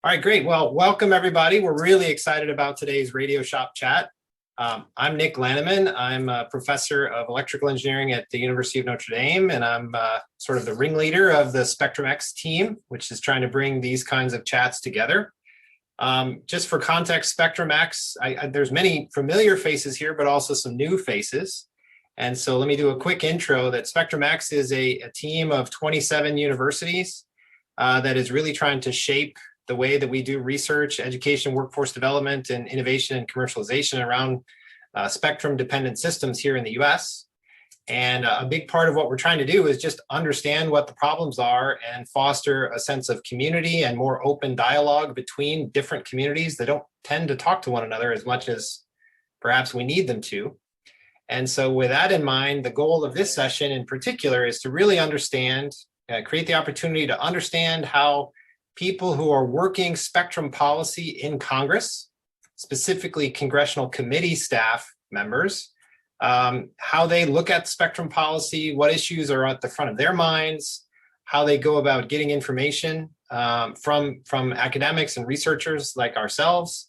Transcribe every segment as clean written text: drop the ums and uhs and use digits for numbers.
All right, great. Well, welcome everybody. We're really excited about today's Radio Shop chat. I'm Nick Lanneman. I'm a professor of electrical engineering at the University of Notre Dame, and I'm sort of the ringleader of the Spectrum X team, which is trying to bring these kinds of chats together. Just for context, Spectrum X, there's many familiar faces here, but also some new faces. And so let me do a quick intro that Spectrum X is a team of 27 universities that is really trying to shape the way that we do research, education, workforce development, and innovation and commercialization around spectrum-dependent systems here in the US. And a big part of what we're trying to do is just understand what the problems are and foster a sense of community and more open dialogue between different communities that don't tend to talk to one another as much as perhaps we need them to. And so with that in mind, the goal of this session in particular is to really understand, create the opportunity to understand how people who are working spectrum policy in Congress, specifically congressional committee staff members, how they look at spectrum policy, what issues are at the front of their minds, how they go about getting information from academics and researchers like ourselves,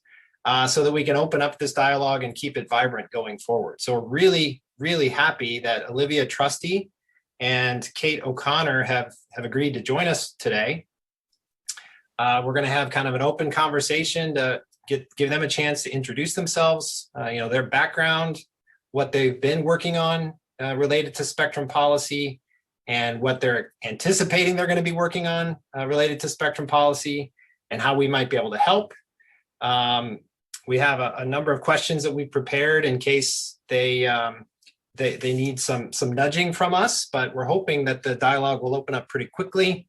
so that we can open up this dialogue and keep it vibrant going forward. So we're really, really happy that Olivia Trusty and Kate O'Connor have agreed to join us today. We're going to have kind of an open conversation to give them a chance to introduce themselves, their background, what they've been working on related to spectrum policy, and what they're anticipating they're going to be working on related to spectrum policy, and how we might be able to help. We have a number of questions that we've prepared in case they need some nudging from us, but we're hoping that the dialogue will open up pretty quickly.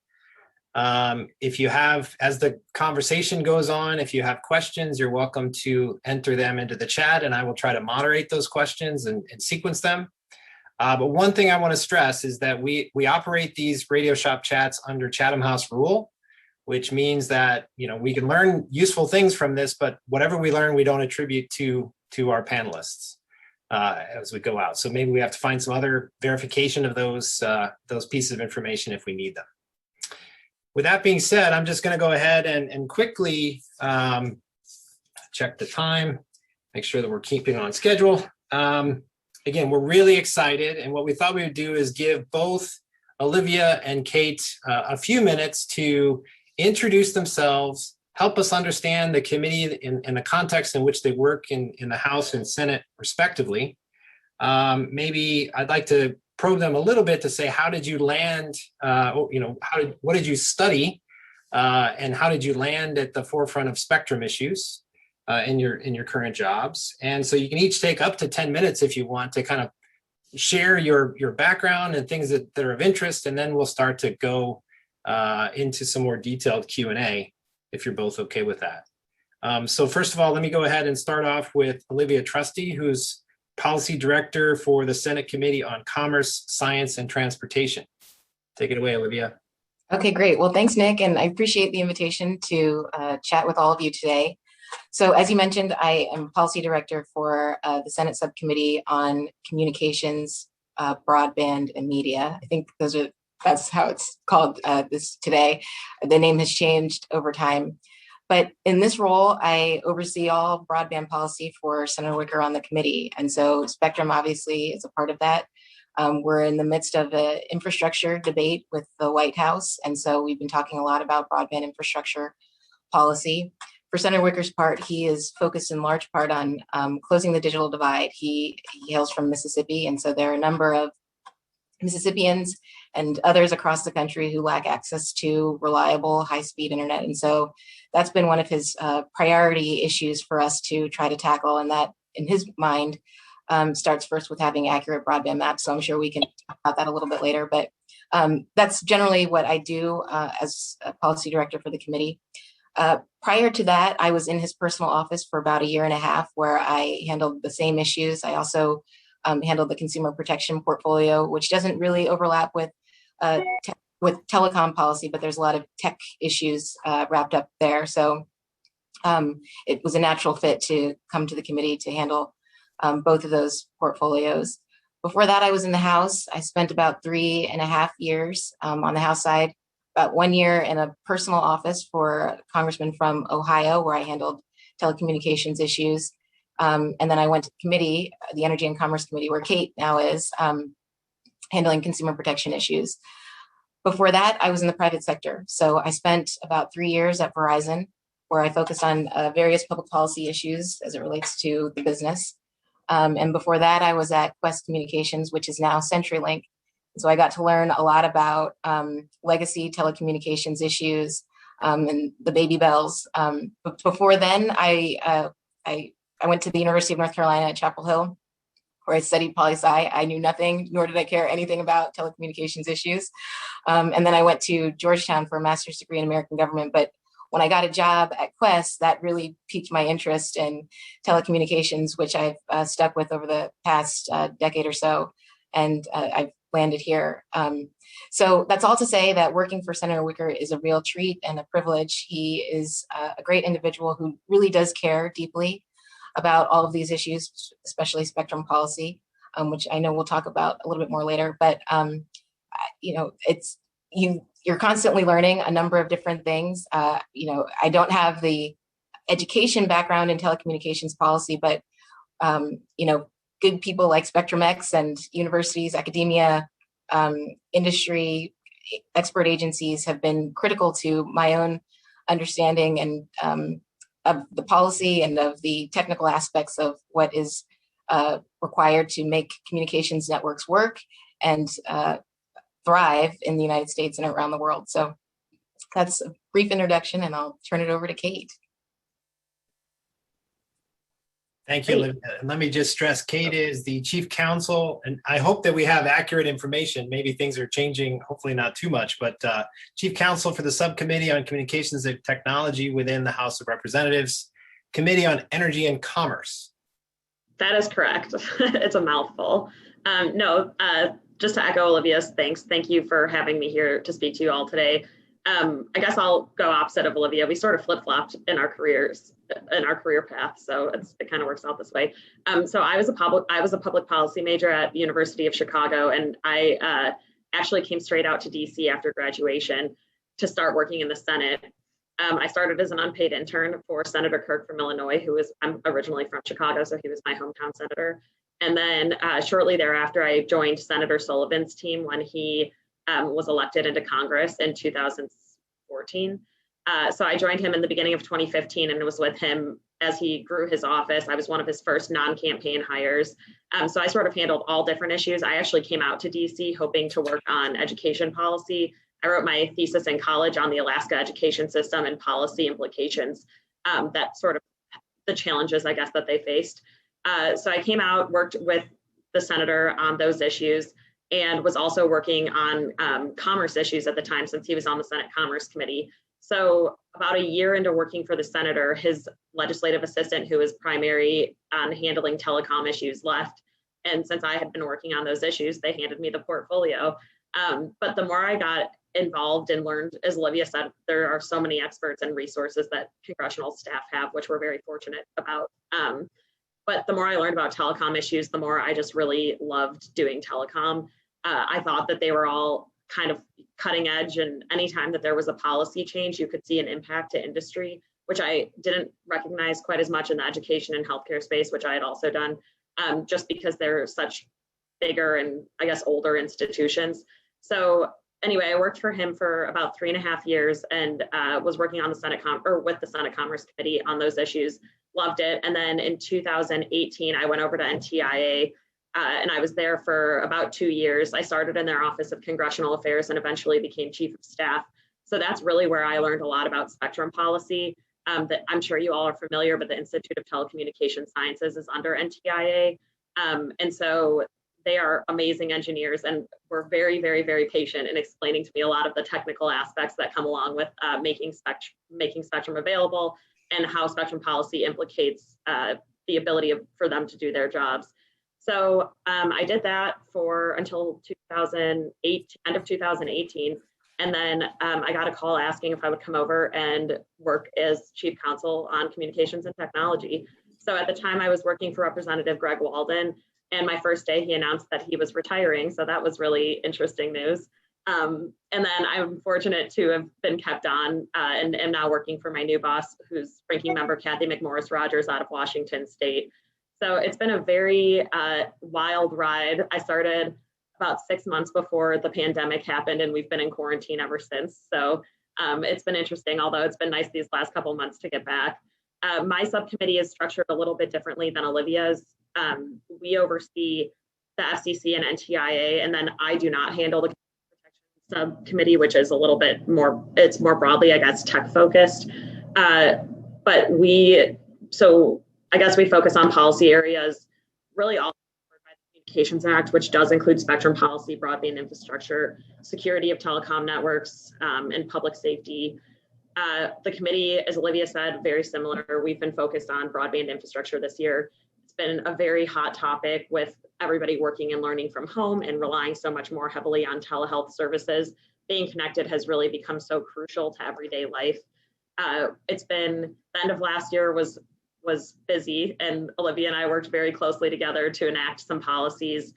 If you have, as the conversation goes on, if you have questions, you're welcome to enter them into the chat, and I will try to moderate those questions and sequence them. But one thing I want to stress is that we operate these Radio Shop chats under Chatham House rule, which means that we can learn useful things from this, but whatever we learn, we don't attribute to our panelists as we go out. So maybe we have to find some other verification of those pieces of information if we need them. With that being said, I'm just going to go ahead and quickly check the time, make sure that we're keeping on schedule. Again, we're really excited, and what we thought we would do is give both Olivia and Kate a few minutes to introduce themselves, help us understand the committee in the context in which they work in the House and Senate, respectively. Maybe I'd like to probe them a little bit to say, how did you land, what did you study, and how did you land at the forefront of spectrum issues in your current jobs? And so you can each take up to 10 minutes if you want to kind of share your background and things that are of interest, and then we'll start to go into some more detailed Q&A if you're both okay with that. So first of all, let me go ahead and start off with Olivia Trusty, who's Policy Director for the Senate Committee on Commerce, Science, and Transportation. Take it away, Olivia. Okay, great. Well, thanks, Nick, and I appreciate the invitation to chat with all of you today. So as you mentioned, I am Policy Director for the Senate Subcommittee on Communications, Broadband, and Media. I think that's how it's called this today. The name has changed over time. But in this role, I oversee all broadband policy for Senator Wicker on the committee. And so Spectrum obviously is a part of that. We're in the midst of an infrastructure debate with the White House. And so we've been talking a lot about broadband infrastructure policy. For Senator Wicker's part, he is focused in large part on closing the digital divide. He hails from Mississippi. And so there are a number of Mississippians and others across the country who lack access to reliable high-speed internet. And so that's been one of his priority issues for us to try to tackle. And that, in his mind, starts first with having accurate broadband maps. So I'm sure we can talk about that a little bit later. But that's generally what I do as a policy director for the committee. Prior to that, I was in his personal office for about a year and a half, where I handled the same issues. I also handled the consumer protection portfolio, which doesn't really overlap with telecom policy, but there's a lot of tech issues wrapped up there. So it was a natural fit to come to the committee to handle both of those portfolios. Before that, I was in the House. I spent about 3.5 years on the House side about 1 year in a personal office for a congressman from Ohio, where I handled telecommunications issues. And then I went to committee, the Energy and Commerce Committee, where Kate now is, handling consumer protection issues. Before that, I was in the private sector. So I spent about 3 years at Verizon, where I focused on various public policy issues as it relates to the business. And before that, I was at Quest Communications, which is now CenturyLink. So I got to learn a lot about legacy telecommunications issues and the baby bells. But before then, I went to the University of North Carolina at Chapel Hill, where I studied poli-sci. I knew nothing, nor did I care anything about telecommunications issues. And then I went to Georgetown for a master's degree in American government. But when I got a job at Quest, that really piqued my interest in telecommunications, which I've stuck with over the past decade or so. And I've landed here. So that's all to say that working for Senator Wicker is a real treat and a privilege. He is a great individual who really does care deeply about all of these issues, especially spectrum policy, which I know we'll talk about a little bit more later. But you're constantly learning a number of different things. I don't have the education background in telecommunications policy, but good people like Spectrum X and universities, academia, industry, expert agencies have been critical to my own understanding and of the policy and of the technical aspects of what is required to make communications networks work and thrive in the United States and around the world. So that's a brief introduction, and I'll turn it over to Kate. Thank you, Olivia. And let me just stress, Kate is the chief counsel, and I hope that we have accurate information. Maybe things are changing, hopefully not too much, but chief counsel for the Subcommittee on Communications and Technology within the House of Representatives, Committee on Energy and Commerce. That is correct. It's a mouthful. Just to echo Olivia's thanks. Thank you for having me here to speak to you all today. I guess I'll go opposite of Olivia. We sort of flip-flopped in our careers, in our career path, so it kind of works out this way. So I was a public policy major at the University of Chicago, and I actually came straight out to DC after graduation to start working in the Senate. I started as an unpaid intern for Senator Kirk from Illinois, I'm originally from Chicago, so he was my hometown senator. And then shortly thereafter, I joined Senator Sullivan's team when he was elected into Congress in 2014. So I joined him in the beginning of 2015 and was with him as he grew his office. I was one of his first non-campaign hires. So I sort of handled all different issues. I actually came out to DC hoping to work on education policy. I wrote my thesis in college on the Alaska education system and policy implications, that sort of the challenges, I guess, that they faced. So I came out, worked with the senator on those issues, and was also working on commerce issues at the time since he was on the Senate Commerce Committee. So about a year into working for the senator, his legislative assistant, who was primary on handling telecom issues, left. And since I had been working on those issues, they handed me the portfolio. But the more I got involved and learned, as Olivia said, there are so many experts and resources that congressional staff have, which we're very fortunate about. But the more I learned about telecom issues, the more I just really loved doing telecom. I thought that they were all kind of cutting edge, and anytime that there was a policy change, you could see an impact to industry, which I didn't recognize quite as much in the education and healthcare space, which I had also done, just because they're such bigger and I guess older institutions. So anyway, I worked for him for about 3.5 years and was working on the with the Senate Commerce Committee on those issues. Loved it. And then in 2018, I went over to NTIA. And I was there for about 2 years. I started in their Office of Congressional Affairs and eventually became Chief of Staff. So that's really where I learned a lot about spectrum policy. That I'm sure you all are familiar, but the Institute of Telecommunication Sciences is under NTIA. And so they are amazing engineers and were very, very, very patient in explaining to me a lot of the technical aspects that come along with making spectrum available and how spectrum policy implicates the ability for them to do their jobs. So I did that until 2008, end of 2018. And then I got a call asking if I would come over and work as chief counsel on communications and technology. So at the time I was working for Representative Greg Walden, and my first day he announced that he was retiring. So that was really interesting news. And then I'm fortunate to have been kept on and am now working for my new boss, who's ranking member Kathy McMorris Rogers out of Washington State. So it's been a very wild ride. I started about 6 months before the pandemic happened, and we've been in quarantine ever since. So it's been interesting, although it's been nice these last couple months to get back. My subcommittee is structured a little bit differently than Olivia's. We oversee the FCC and NTIA, and then I do not handle the subcommittee, which is a little bit more, it's more broadly, I guess, tech focused. But so I guess we focus on policy areas, really all covered by the Communications Act, which does include spectrum policy, broadband infrastructure, security of telecom networks, and public safety. The committee, as Olivia said, very similar. We've been focused on broadband infrastructure this year. It's been a very hot topic with everybody working and learning from home and relying so much more heavily on telehealth services. Being connected has really become so crucial to everyday life. It's been, the end of last year was busy, and Olivia and I worked very closely together to enact some policies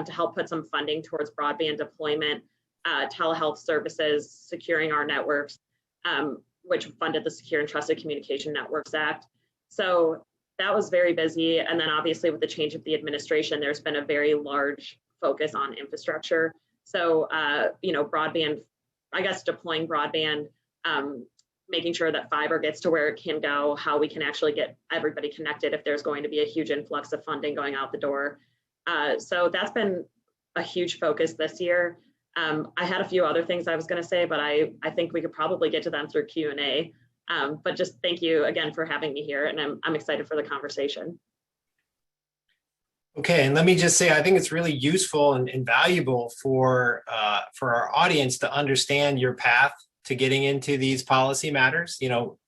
to help put some funding towards broadband deployment, telehealth services, securing our networks, which funded the Secure and Trusted Communication Networks Act. So that was very busy. And then obviously with the change of the administration, there's been a very large focus on infrastructure. So, broadband, I guess deploying broadband, making sure that fiber gets to where it can go, how we can actually get everybody connected if there's going to be a huge influx of funding going out the door. So that's been a huge focus this year. I had a few other things I was going to say, but I think we could probably get to them through Q&A. But just thank you again for having me here, and I'm excited for the conversation. Okay, and let me just say, I think it's really useful and valuable for our audience to understand your path to getting into these policy matters.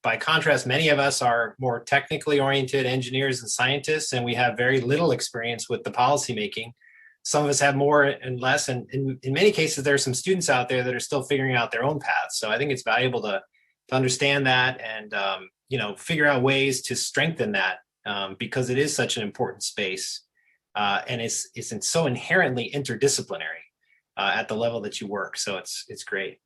By contrast, many of us are more technically oriented engineers and scientists, and we have very little experience with the policy making. Some of us have more and less, and in many cases, there are some students out there that are still figuring out their own paths. So I think it's valuable to understand that and figure out ways to strengthen that because it is such an important space and it's so inherently interdisciplinary at the level that you work. So it's great.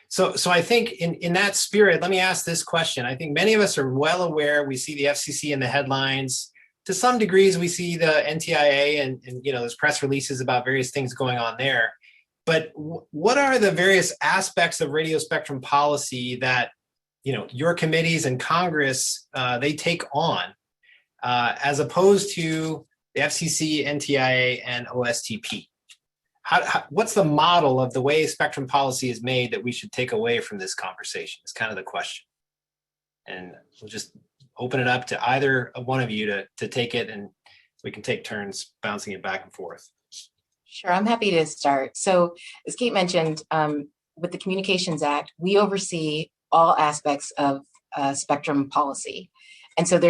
So I think in that spirit, let me ask this question. I think many of us are well aware. We see the FCC in the headlines. To some degrees, we see the NTIA and there's press releases about various things going on there. But what are the various aspects of radio spectrum policy that your committees and Congress, they take on as opposed to the FCC, NTIA, and OSTP? What's the model of the way spectrum policy is made that we should take away from this conversation? Is kind of the question. And we'll just open it up to either one of you to take it, and we can take turns bouncing it back and forth. Sure, I'm happy to start. So as Kate mentioned, with the Communications Act, we oversee all aspects of spectrum policy. And so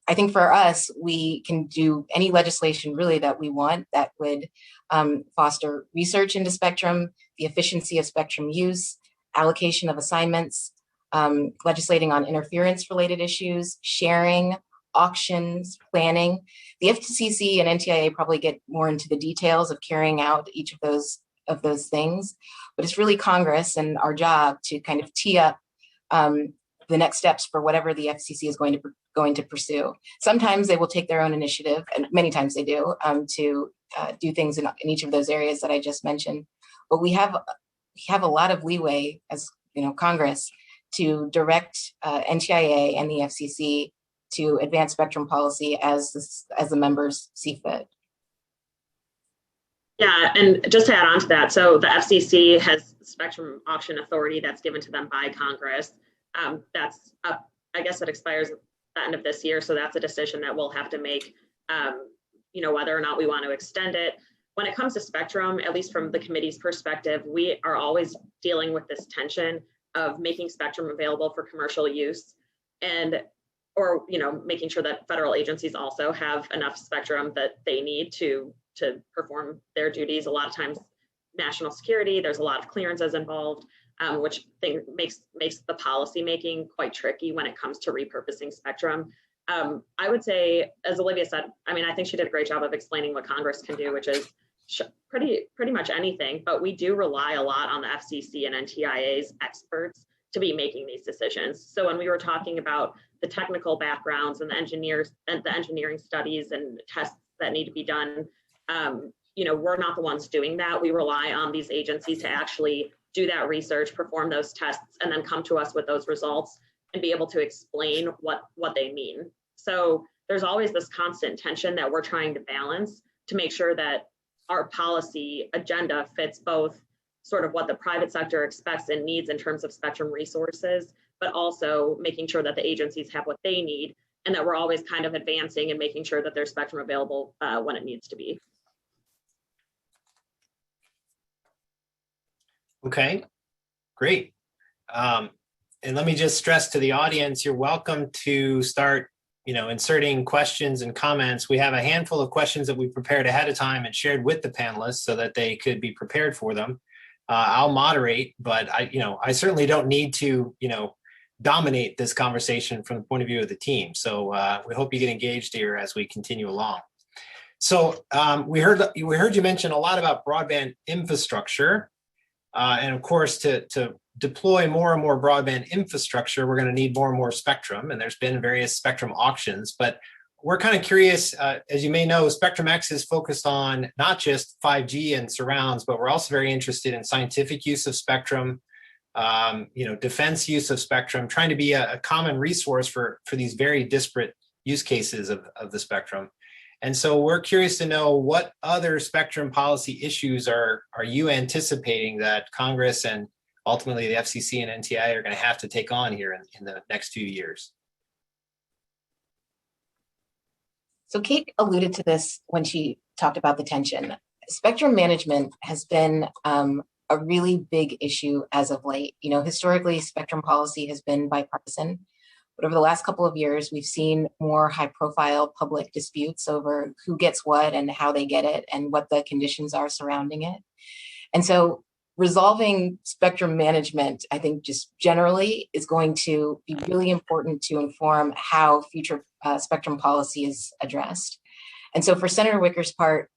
I think for us, we can do any legislation really that we want that would foster research into spectrum, the efficiency of spectrum use, allocation of assignments, legislating on interference related issues, sharing, auctions, planning. The FCC and NTIA probably get more into the details of carrying out each of those things, but it's really Congress and our job to kind of tee up the next steps for whatever the FCC is going to pursue. Sometimes they will take their own initiative, and many times they do, to do things in each of those areas that I just mentioned. But we have a lot of leeway as Congress to direct NTIA and the FCC to advance spectrum policy as the members see fit. Yeah, and just to add on to that, so the FCC has spectrum auction authority that's given to them by Congress. That's up, I guess it expires at the end of this year, so that's a decision that we'll have to make, whether or not we want to extend it. When it comes to spectrum, at least from the committee's perspective, we are always dealing with this tension of making spectrum available for commercial use or making sure that federal agencies also have enough spectrum that they need to perform their duties. A lot of times national security, there's a lot of clearances involved, which makes the policy making quite tricky when it comes to repurposing spectrum. I would say, as Olivia said, I think she did a great job of explaining what Congress can do, which is pretty much anything, but we do rely a lot on the FCC and NTIA's experts to be making these decisions. So when we were talking about the technical backgrounds and the engineering studies and tests that need to be done, we're not the ones doing that. We rely on these agencies to actually do that research, perform those tests, and then come to us with those results and be able to explain what they mean. So there's always this constant tension that we're trying to balance to make sure that our policy agenda fits both sort of what the private sector expects and needs in terms of spectrum resources, but also making sure that the agencies have what they need and that we're always kind of advancing and making sure that there's spectrum available when it needs to be. Okay, great. And let me just stress to the audience, you're welcome to start, inserting questions and comments. We have a handful of questions that we prepared ahead of time and shared with the panelists so that they could be prepared for them. I'll moderate, but I certainly don't need to, dominate this conversation from the point of view of the team. So we hope you get engaged here as we continue along. So we heard you mention a lot about broadband infrastructure. And of course, to deploy more and more broadband infrastructure, we're going to need more and more spectrum. And there's been various spectrum auctions. But we're kind of curious, as you may know, Spectrum X is focused on not just 5G and surrounds, but we're also very interested in scientific use of spectrum, defense use of spectrum, trying to be a common resource for these very disparate use cases of the spectrum. And so we're curious to know what other spectrum policy issues are you anticipating that Congress and ultimately the FCC and NTIA are going to have to take on here in the next few years? So Kate alluded to this when she talked about the tension. Spectrum management has been a really big issue as of late. Historically, spectrum policy has been bipartisan. But over the last couple of years, we've seen more high-profile public disputes over who gets what and how they get it and what the conditions are surrounding it. And so resolving spectrum management, I think just generally is going to be really important to inform how future spectrum policy is addressed. And so for Senator Wicker's part,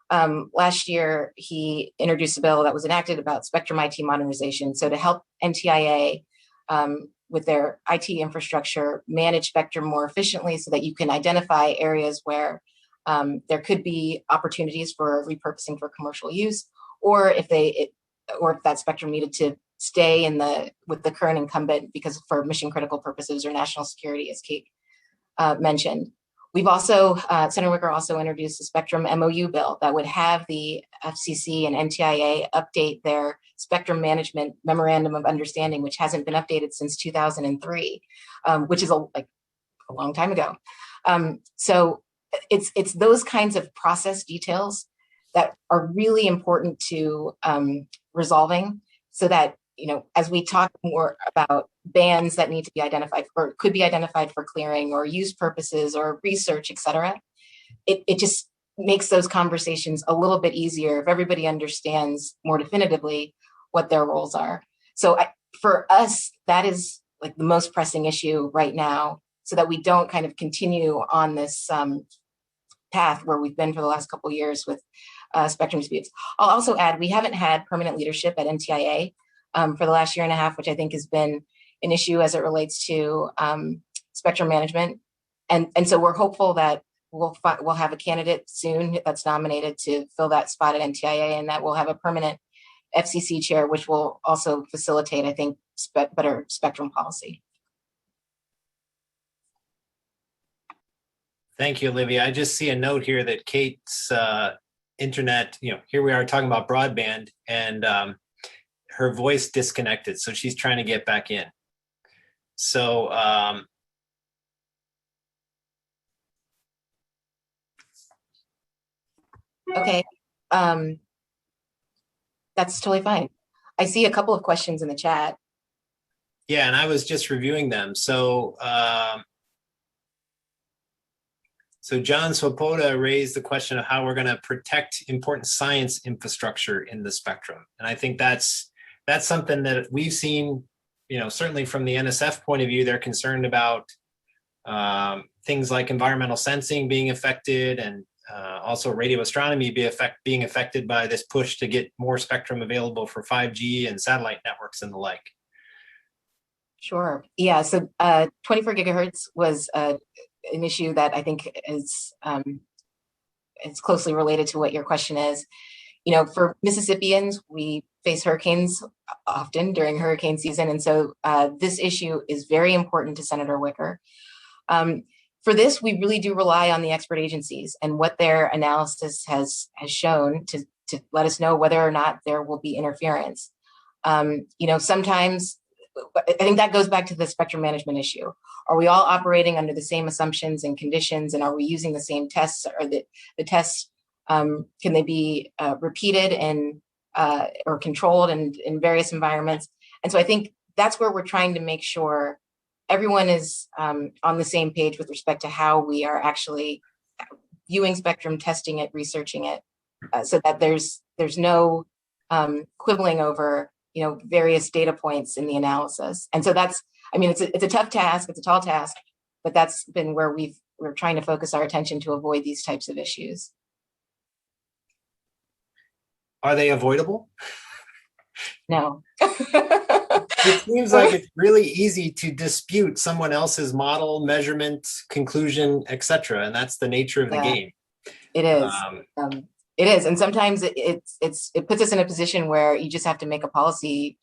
last year, he introduced a bill that was enacted about spectrum IT modernization. So to help NTIA with their IT infrastructure, manage spectrum more efficiently so that you can identify areas where there could be opportunities for repurposing for commercial use, or if that spectrum needed to stay with the current incumbent because for mission critical purposes or national security, as Kate mentioned. We've also, Senator Wicker also introduced a spectrum MOU bill that would have the FCC and NTIA update their spectrum management memorandum of understanding, which hasn't been updated since 2003, which is a long time ago. So it's those kinds of process details that are really important to resolving so that, as we talk more about bands that need to be identified or could be identified for clearing or use purposes or research, et cetera, it just makes those conversations a little bit easier if everybody understands more definitively what their roles are. So for us, that is like the most pressing issue right now, so that we don't kind of continue on this path where we've been for the last couple of years with spectrum disputes. I'll also add, we haven't had permanent leadership at NTIA for the last year and a half, which I think has been an issue as it relates to spectrum management. And so we're hopeful that we'll have a candidate soon that's nominated to fill that spot at NTIA, and that we'll have a permanent FCC chair, which will also facilitate, I think, better spectrum policy. Thank you, Olivia. I just see a note here that Kate's internet, here we are talking about broadband, and her voice disconnected, so she's trying to get back in. So okay, that's totally fine. I see a couple of questions in the chat. Yeah, and I was just reviewing them. So John Swoboda raised the question of how we're going to protect important science infrastructure in the spectrum. And I think that's something that we've seen, certainly from the NSF point of view, they're concerned about things like environmental sensing being affected and also radio astronomy being affected by this push to get more spectrum available for 5G and satellite networks and the like? Sure. Yeah. So 24 gigahertz was an issue that I think is it's closely related to what your question is. You know, for Mississippians, we face hurricanes often during hurricane season. And so this issue is very important to Senator Wicker. For this, we really do rely on the expert agencies and what their analysis has shown to let us know whether or not there will be interference. You know, sometimes I think that goes back to the spectrum management issue. Are we all operating under the same assumptions and conditions, and are we using the same tests, or the tests, can they be repeated and or controlled in various environments? And so I think that's where we're trying to make sure everyone is on the same page with respect to how we are actually viewing spectrum, testing it, researching it, so that there's no quibbling over, you know, various data points in the analysis. And so that's, I mean, it's a tough task, it's a tall task, but that's been where we're trying to focus our attention to avoid these types of issues. Are they avoidable? No. It seems like it's really easy to dispute someone else's model, measurement, conclusion, etc. And that's the nature of the game. It is. It is, and sometimes it puts us in a position where you just have to make a policy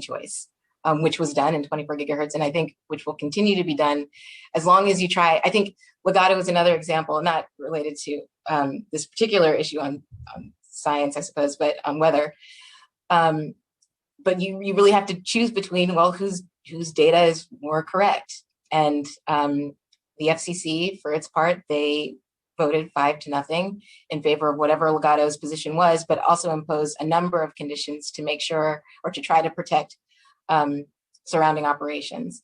choice, which was done in 24 gigahertz, and I think which will continue to be done as long as you try. I think Legato is another example, not related to this particular issue on science, I suppose, but on weather. But you really have to choose between, well, whose data is more correct, and the FCC, for its part, they voted 5-0 in favor of whatever Legato's position was, but also impose a number of conditions to make sure, or to try to protect surrounding operations.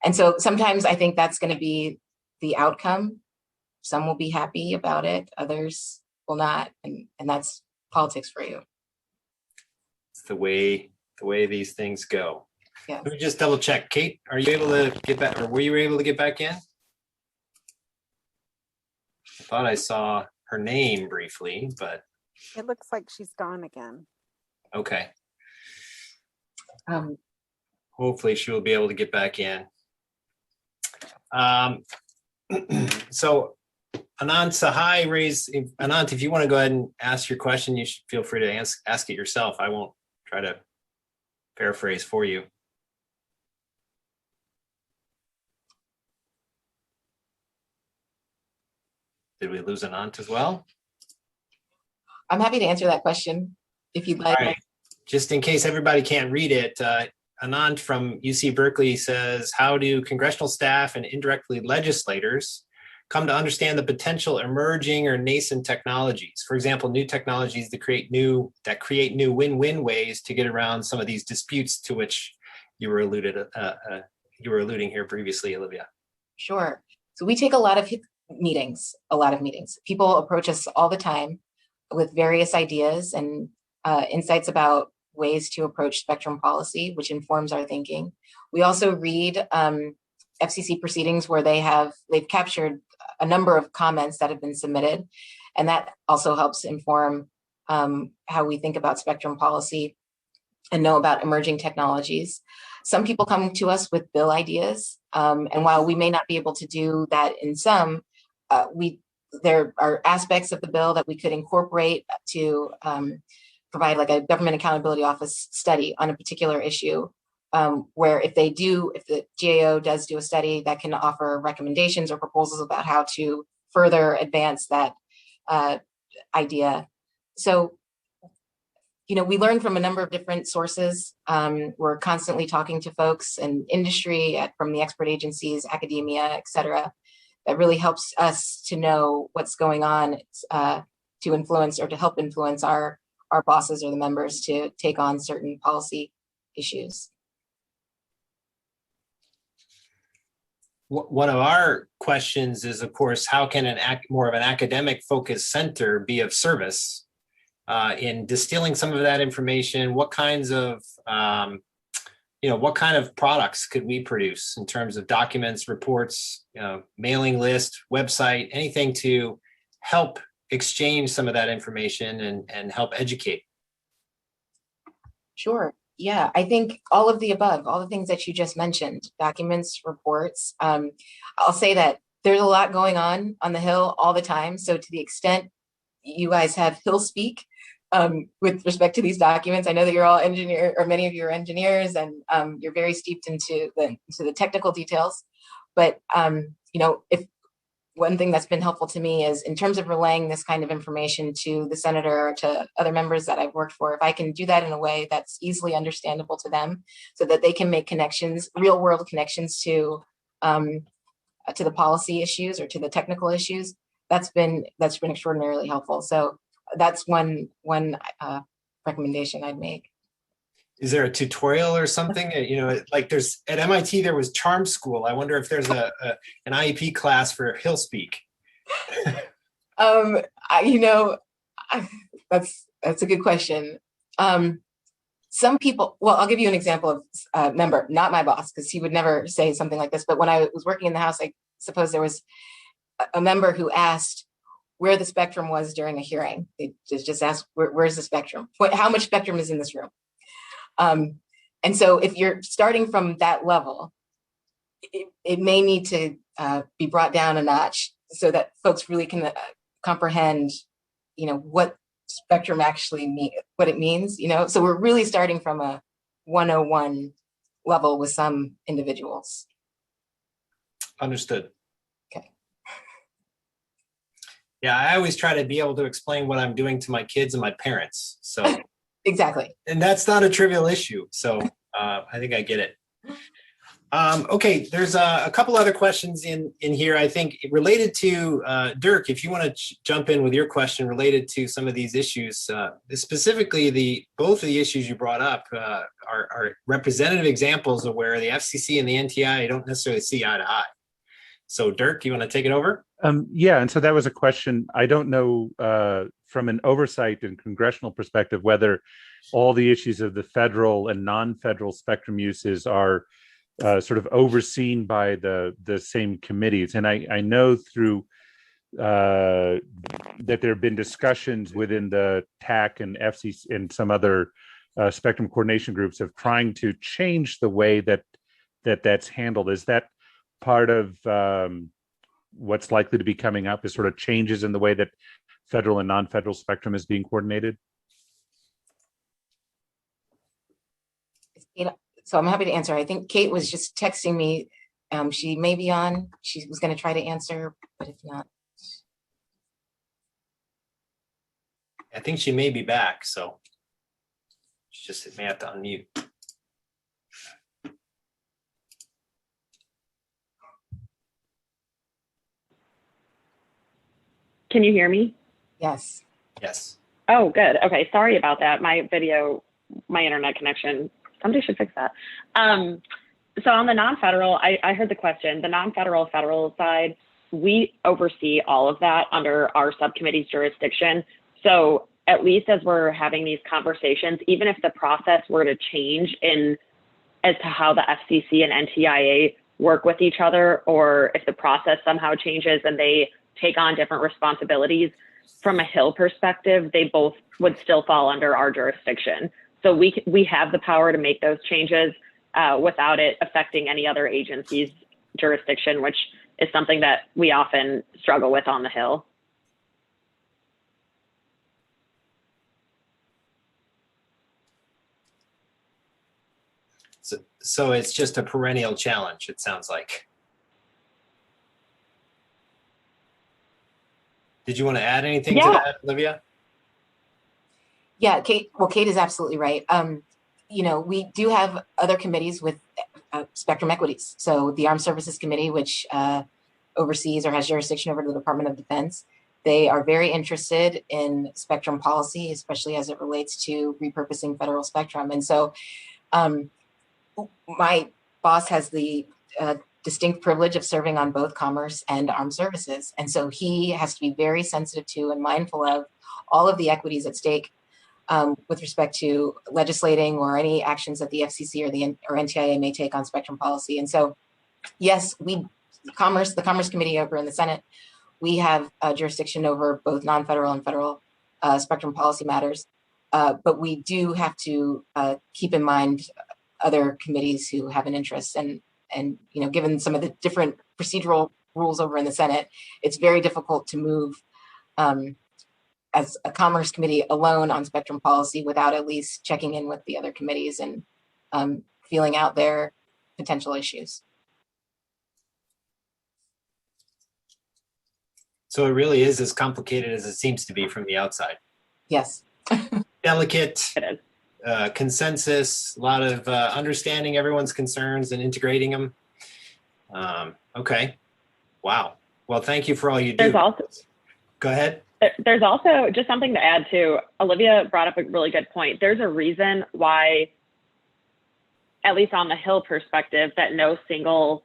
And so sometimes I think that's going to be the outcome. Some will be happy about it, others will not, and that's politics for you. It's the way these things go. Yeah. Let me just double check. Kate, are you able to get back, or were you able to get back in? I thought I saw her name briefly, but it looks like she's gone again. Okay. Hopefully she will be able to get back in. So Anant Sahai Anant, if you want to go ahead and ask your question, you should feel free to ask it yourself. I won't try to paraphrase for you. Did we lose Anant as well? I'm happy to answer that question if you'd like. All right. Just in case everybody can't read it, Anant from UC Berkeley says, how do congressional staff and indirectly legislators come to understand the potential emerging or nascent technologies? For example, new technologies that create new win-win ways to get around some of these disputes to which you were alluding here previously, Olivia. Sure. So we take a lot of meetings. People approach us all the time with various ideas and insights about ways to approach spectrum policy, which informs our thinking. We also read FCC proceedings where they've captured a number of comments that have been submitted, and that also helps inform how we think about spectrum policy and know about emerging technologies. Some people come to us with bill ideas, and while we may not be able to do that in some, there are aspects of the bill that we could incorporate to provide like a government accountability office study on a particular issue, where if the GAO does do a study, that can offer recommendations or proposals about how to further advance that idea. So, you know, we learn from a number of different sources. We're constantly talking to folks in industry, from the expert agencies, academia, et cetera. That really helps us to know what's going on to influence or to help influence our bosses or the members to take on certain policy issues. One of our questions is, of course, how can more of an academic focused center be of service in distilling some of that information? What kinds of what kind of products could we produce in terms of documents, reports, mailing list, website, anything to help exchange some of that information and help educate? Sure. Yeah, I think all of the above, all the things that you just mentioned, documents, reports. I'll say that there's a lot going on the Hill all the time. So to the extent you guys have Hill speak with respect to these documents, I know that you're all engineer, or many of you are engineers, and you're very steeped into the technical details. But if one thing that's been helpful to me is in terms of relaying this kind of information to the senator or to other members that I've worked for, if I can do that in a way that's easily understandable to them so that they can make connections, real world connections to the policy issues or to the technical issues, that's been extraordinarily helpful. So that's one recommendation I'd make. Is there a tutorial or something? Like there's at MIT, there was Charm School. I wonder if there's an IEP class for Hill Speak. That's a good question. Some people, well, I'll give you an example of a member, not my boss, because he would never say something like this. But when I was working in the House, I suppose there was a member who asked where the spectrum was during a hearing. They just asked, where's the spectrum? How much spectrum is in this room? And so if you're starting from that level, it may need to be brought down a notch so that folks really can comprehend, what spectrum actually what it means, So we're really starting from a 101 level with some individuals. Understood. Okay. Yeah, I always try to be able to explain what I'm doing to my kids and my parents. So Exactly. and that's not a trivial issue. So I think I get it. Okay, there's a couple other questions in here, I think, related to Dirk, if you want to jump in with your question related to some of these issues. Specifically, both of the issues you brought up are representative examples of where the FCC and the NTIA don't necessarily see eye to eye. So Dirk, you want to take it over? Yeah, and so that was a question. I don't know from an oversight and congressional perspective whether all the issues of the federal and non-federal spectrum uses are sort of overseen by the same committees. And I know through that there have been discussions within the TAC and FCC and some other spectrum coordination groups of trying to change the way that's handled. Is that part of what's likely to be coming up, is sort of changes in the way that federal and non-federal spectrum is being coordinated? So I'm happy to answer. I think Kate was just texting me. She may be on. She was going to try to answer, but if not. I think she may be back, so she just may have to unmute. Can you hear me? Yes. Yes. Oh, good. Okay. Sorry about that. My internet connection, somebody should fix that. So on the non-federal, I heard the question, the non-federal, federal side, we oversee all of that under our subcommittee's jurisdiction. So at least as we're having these conversations, even if the process were to change as to how the FCC and NTIA work with each other, or if the process somehow changes and they take on different responsibilities, from a Hill perspective, they both would still fall under our jurisdiction. So we have the power to make those changes without it affecting any other agency's jurisdiction, which is something that we often struggle with on the Hill. So it's just a perennial challenge, it sounds like. Did you want to add anything to that, Olivia? Yeah, Kate. Well, Kate is absolutely right. We do have other committees with spectrum equities. So the Armed Services Committee, which oversees or has jurisdiction over the Department of Defense, they are very interested in spectrum policy, especially as it relates to repurposing federal spectrum. And so my boss has the distinct privilege of serving on both Commerce and Armed Services. And so he has to be very sensitive to and mindful of all of the equities at stake with respect to legislating or any actions that the FCC or NTIA may take on spectrum policy. And so, yes, the Commerce Committee over in the Senate, we have jurisdiction over both non-federal and federal spectrum policy matters. But we do have to keep in mind other committees who have an interest, and given some of the different procedural rules over in the Senate, it's very difficult to move as a Commerce Committee alone on spectrum policy without at least checking in with the other committees and feeling out their potential issues. So it really is as complicated as it seems to be from the outside. Yes. It Delicate is. consensus, a lot of understanding everyone's concerns and integrating them. Okay. Wow. Well, thank you for all you do. There's also, Go ahead. there's also just something to add to. Olivia brought up a really good point. There's a reason why, at least on the Hill perspective, that no single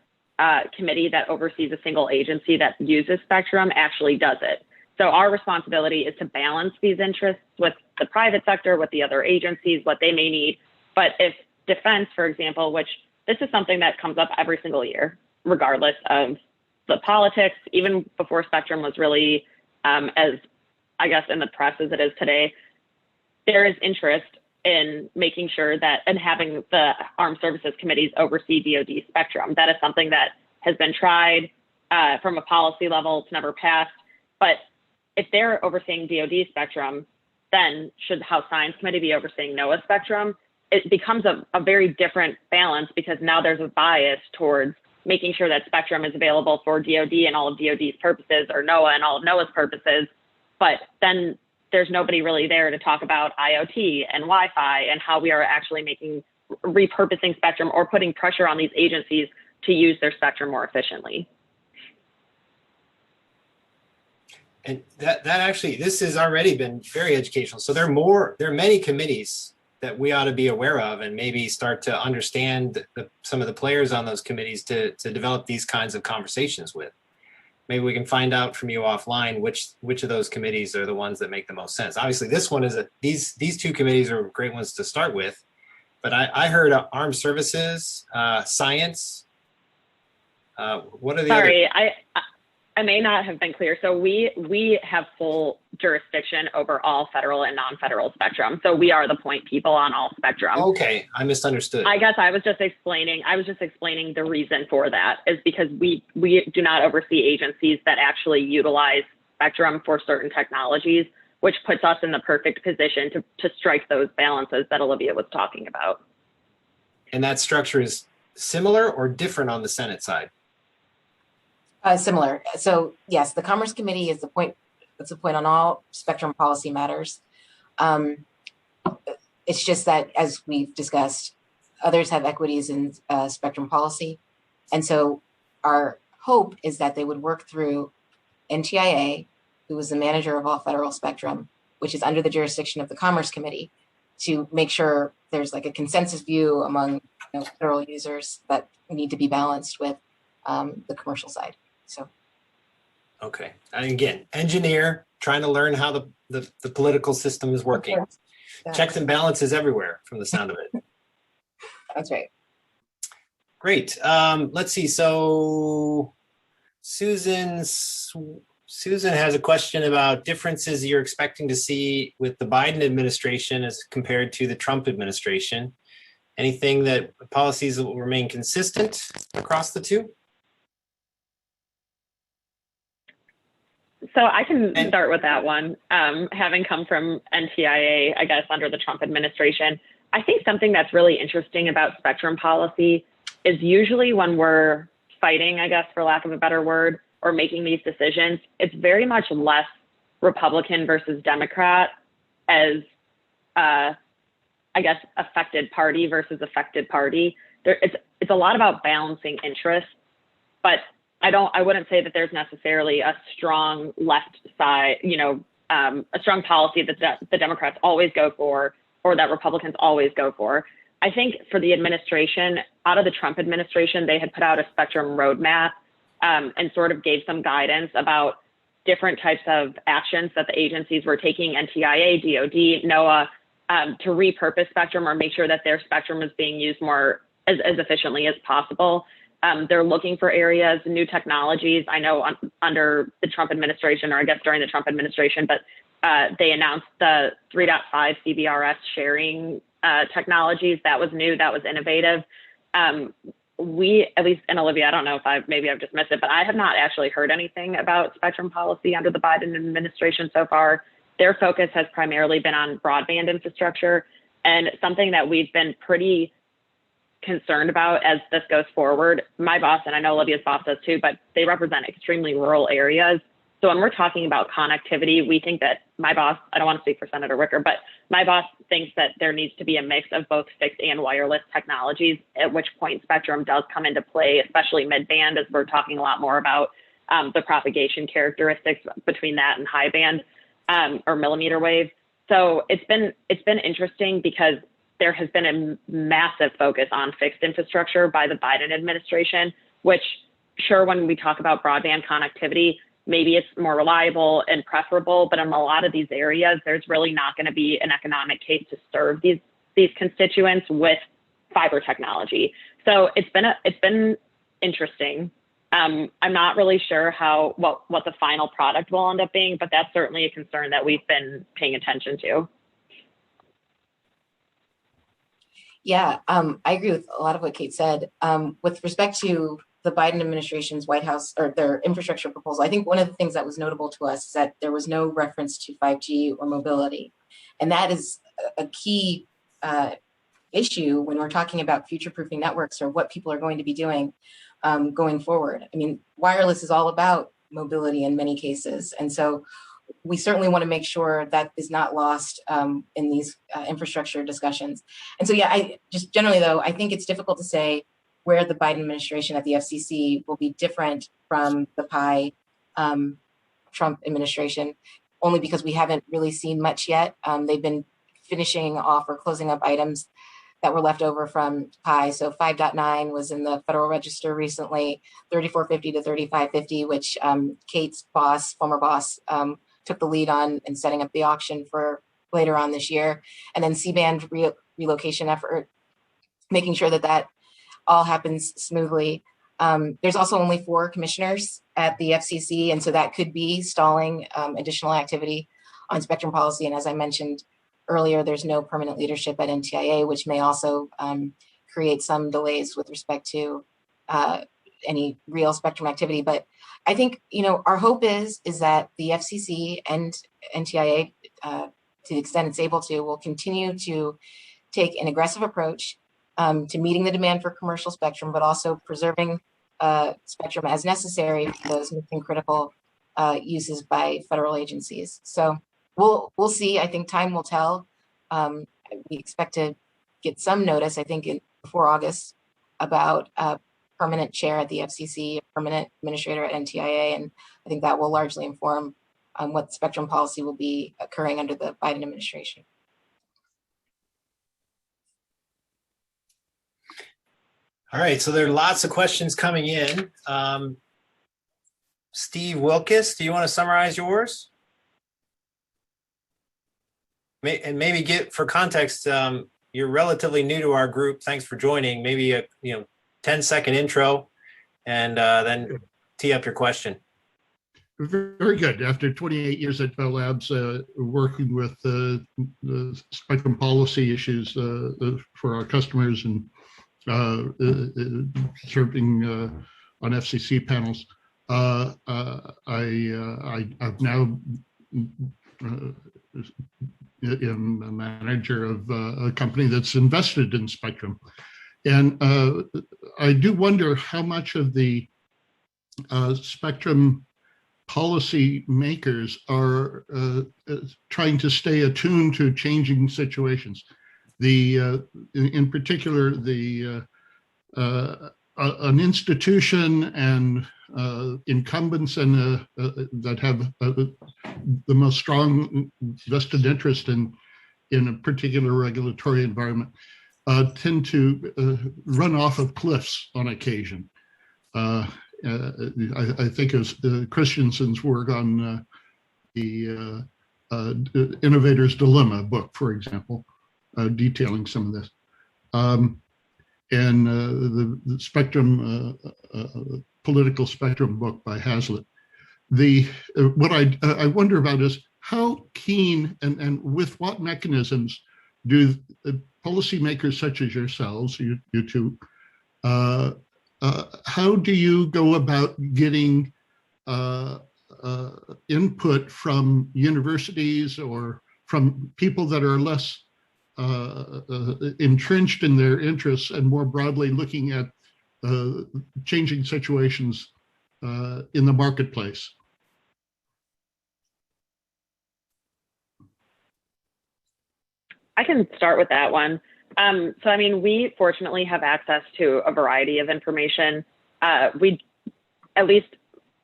committee that oversees a single agency that uses spectrum actually does it. So our responsibility is to balance these interests with the private sector, with the other agencies, what they may need. But if defense, for example, which this is something that comes up every single year, regardless of the politics, even before spectrum was really as, I guess, in the press as it is today, there is interest in making sure that, and having the Armed Services Committees oversee DoD spectrum. That is something that has been tried from a policy level. It's never passed. But if they're overseeing DoD spectrum, then should the House Science Committee be overseeing NOAA spectrum? It becomes a very different balance, because now there's a bias towards making sure that spectrum is available for DoD and all of DoD's purposes, or NOAA and all of NOAA's purposes. But then there's nobody really there to talk about IoT and Wi-Fi and how we are actually repurposing spectrum or putting pressure on these agencies to use their spectrum more efficiently. And that actually, this has already been very educational. So there are many committees that we ought to be aware of, and maybe start to understand some of the players on those committees to develop these kinds of conversations with. Maybe we can find out from you offline which of those committees are the ones that make the most sense. Obviously, this one is these two committees are great ones to start with, but I heard Armed Services, Science. What are the other? Sorry, I may not have been clear. So we have full jurisdiction over all federal and non-federal spectrum. So we are the point people on all spectrum. Okay, I misunderstood. I guess I was just explaining the reason for that is because we do not oversee agencies that actually utilize spectrum for certain technologies, which puts us in the perfect position to strike those balances that Olivia was talking about. And that structure is similar or different on the Senate side? Similar. So yes, the Commerce Committee is the point. It's the point on all spectrum policy matters. It's just that, as we've discussed, others have equities in spectrum policy, and so our hope is that they would work through NTIA, who is the manager of all federal spectrum, which is under the jurisdiction of the Commerce Committee, to make sure there's like a consensus view among federal users that need to be balanced with the commercial side. So, okay. And again, engineer, trying to learn how the political system is working. Yeah. Checks and balances everywhere from the sound of it. That's right. Great. Let's see. So Susan has a question about differences you're expecting to see with the Biden administration as compared to the Trump administration. Anything that policies that will remain consistent across the two? So I can start with that one. Having come from NTIA, I guess, under the Trump administration, I think something that's really interesting about spectrum policy is usually when we're fighting, I guess, for lack of a better word, or making these decisions, it's very much less Republican versus Democrat as, I guess, affected party versus affected party. It's a lot about balancing interests, but I wouldn't say that there's necessarily a strong left side, a strong policy that the Democrats always go for or that Republicans always go for. I think for the administration, out of the Trump administration, they had put out a spectrum roadmap and sort of gave some guidance about different types of actions that the agencies were taking, NTIA, DoD, NOAA, to repurpose spectrum or make sure that their spectrum is being used more as efficiently as possible. They're looking for areas, new technologies. I know under the Trump administration, or I guess during the Trump administration, but they announced the 3.5 CBRS sharing technologies. That was new, that was innovative. We, at least, and Olivia, I don't know if maybe I've just missed it, but I have not actually heard anything about spectrum policy under the Biden administration so far. Their focus has primarily been on broadband infrastructure, and something that we've been pretty concerned about as this goes forward. My boss, and I know Olivia's boss does too, but they represent extremely rural areas. So when we're talking about connectivity, we think that my boss, I don't want to speak for Senator Wicker, but my boss thinks that there needs to be a mix of both fixed and wireless technologies, at which point spectrum does come into play, especially mid-band, as we're talking a lot more about the propagation characteristics between that and high band or millimeter wave. So it's been interesting because there has been a massive focus on fixed infrastructure by the Biden administration, which sure, when we talk about broadband connectivity, maybe it's more reliable and preferable, but in a lot of these areas, there's really not going to be an economic case to serve these constituents with fiber technology. So it's been interesting. I'm not really sure what the final product will end up being, but that's certainly a concern that we've been paying attention to. Yeah, I agree with a lot of what Kate said. With respect to the Biden administration's White House or their infrastructure proposal, I think one of the things that was notable to us is that there was no reference to 5G or mobility. And that is a key issue when we're talking about future-proofing networks or what people are going to be doing going forward. I mean, wireless is all about mobility in many cases. And so we certainly want to make sure that is not lost in these infrastructure discussions. And so, yeah, I just generally, though, I think it's difficult to say where the Biden administration at the FCC will be different from the Trump administration, only because we haven't really seen much yet. They've been finishing off or closing up items that were left over from PI. So 5.9 was in the Federal Register recently, 3450 to 3550, which Kate's boss, former boss, took the lead on in setting up the auction for later on this year. And then C-band relocation effort, making sure that all happens smoothly. There's also only 4 commissioners at the FCC, and so that could be stalling additional activity on spectrum policy. And as I mentioned earlier, there's no permanent leadership at NTIA, which may also create some delays with respect to any real spectrum activity. But I think, our hope is that the FCC and NTIA, to the extent it's able to, will continue to take an aggressive approach to meeting the demand for commercial spectrum, but also preserving spectrum as necessary for those mission critical uses by federal agencies. So we'll see. I think time will tell. We expect to get some notice, I think, before August about a permanent chair at the FCC, a permanent administrator at NTIA, and I think that will largely inform what spectrum policy will be occurring under the Biden administration. All right, so there are lots of questions coming in. Steve Wilkes, do you want to summarize yours? And maybe get, for context, you're relatively new to our group. Thanks for joining. Maybe a 10-second intro, and then tee up your question. Very good. After 28 years at Bell Labs, working with the spectrum policy issues for our customers and serving on FCC panels, I've now am a manager of a company that's invested in spectrum. And I do wonder how much of the spectrum policy makers are trying to stay attuned to changing situations. In particular, an institution and incumbents and that have the most strong vested interest in a particular regulatory environment tend to run off of cliffs on occasion. I think of Christensen's work on the Innovator's Dilemma book, for example, detailing some of this. and the Spectrum, Political Spectrum book by Hazlitt. What I wonder about is how keen and with what mechanisms do policymakers such as yourselves, you two, how do you go about getting input from universities or from people that are less entrenched in their interests and more broadly looking at changing situations in the marketplace? I can start with that one. So, I mean, we fortunately have access to a variety of information. We, at least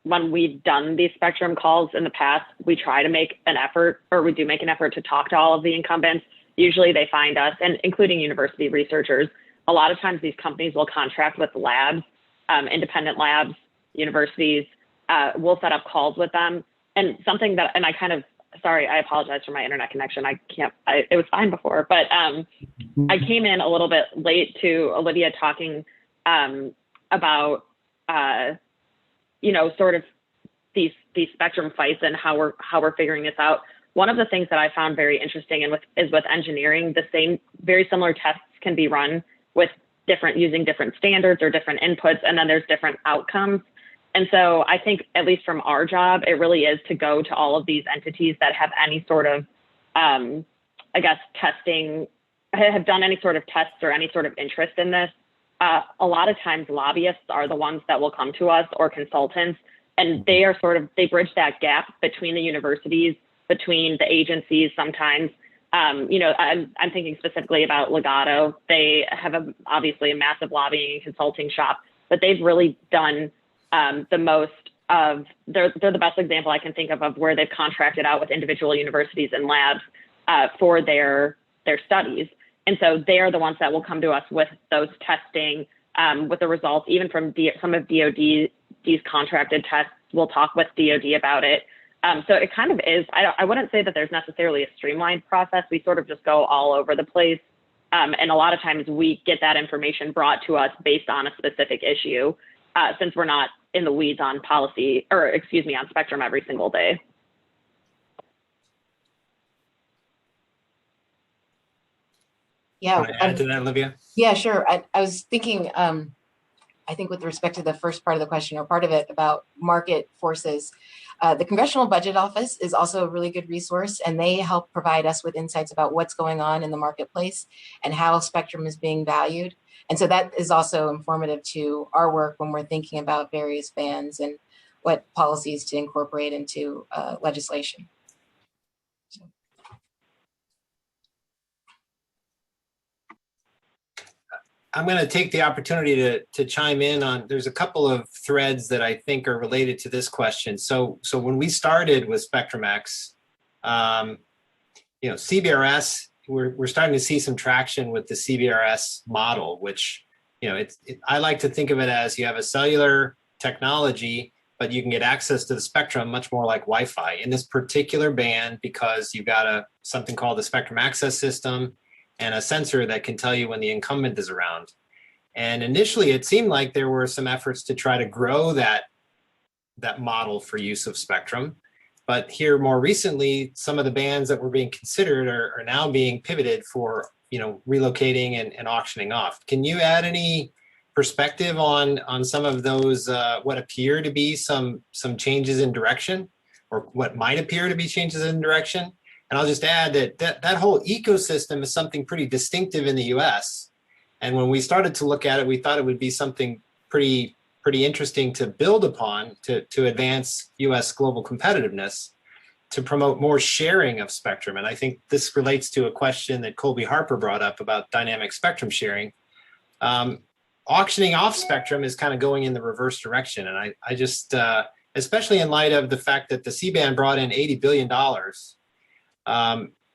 when we've done these Spectrum calls in the past, we try to make an effort, or we do make an effort to talk to all of the incumbents. Usually they find us, and including university researchers. A lot of times these companies will contract with labs, independent labs, universities. We'll set up calls with them. And something that, and I kind of, sorry, I apologize for my internet connection. It was fine before, but I came in a little bit late to Olivia talking about, sort of these Spectrum fights and how we're figuring this out. One of the things that I found very interesting is with engineering, very similar tests can be run with using different standards or different inputs, and then there's different outcomes. And so I think, at least from our job, it really is to go to all of these entities that have any sort of, testing, have done any sort of tests or any sort of interest in this. A lot of times lobbyists are the ones that will come to us, or consultants, and they they bridge that gap between the universities, between the agencies sometimes. I'm thinking specifically about Legato. They have obviously a massive lobbying and consulting shop, but they've really done the most of, they're the best example I can think of where they've contracted out with individual universities and labs for their studies. And so they are the ones that will come to us with those testing, with the results, even from some of DOD's contracted tests. We'll talk with DOD about it. So it kind of is, I wouldn't say that there's necessarily a streamlined process. We sort of just go all over the place. And a lot of times we get that information brought to us based on a specific issue, since we're not in the weeds on policy, on Spectrum every single day. Yeah. Want to add to that, Olivia? Yeah, sure. I was thinking, I think with respect to the first part of the question, or part of it about market forces, the Congressional Budget Office is also a really good resource, and they help provide us with insights about what's going on in the marketplace and how Spectrum is being valued. And so that is also informative to our work when we're thinking about various bans and what policies to incorporate into legislation. I'm going to take the opportunity to chime in on, there's a couple of threads that I think are related to this question. So when we started with Spectrum X, CBRS, we're starting to see some traction with the CBRS model, which, I like to think of it as you have a cellular technology, but you can get access to the spectrum much more like Wi-Fi in this particular band, because you've got something called the Spectrum Access System and a sensor that can tell you when the incumbent is around. And initially, it seemed like there were some efforts to try to grow that model for use of Spectrum. But here more recently, some of the bands that were being considered are now being pivoted for relocating and auctioning off. Can you add any perspective on some of those, what appear to be some changes in direction, or what might appear to be changes in direction? And I'll just add that whole ecosystem is something pretty distinctive in the US. And when we started to look at it, we thought it would be something pretty interesting to build upon to advance US global competitiveness, to promote more sharing of spectrum. And I think this relates to a question that Colby Harper brought up about dynamic spectrum sharing. Auctioning off spectrum is kind of going in the reverse direction. And I just, especially in light of the fact that the C-band brought in $80 billion,